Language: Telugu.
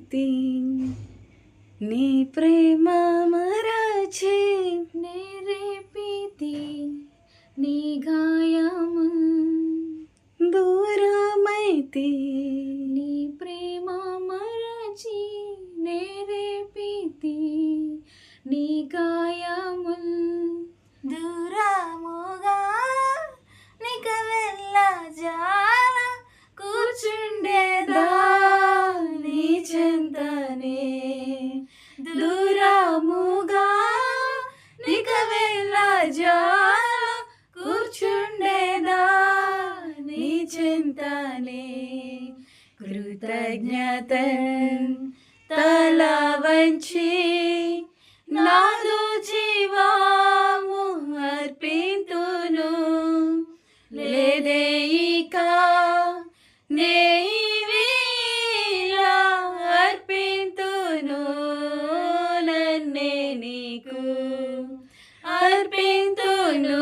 దూరమైతి నీ ప్రేమ మరచి నే రేపితి నీ గాయము దూరమైతి నీ ప్రేమ మరచి నే రేపితి నీ గాయముల్ దూరముగా నిక వెళ్ళ జాల కూర్చుండేదా నీ చెంతనే దూరముగా నిక వెళ్ళ జాల కూర్చుండేదా నీ చెంతనే కృతజ్ఞత తల వంచి నాదు జీవము అర్పింతును లేదే ఇక నేవేళ అర్పింతును నన్నే నీకు అర్పింతును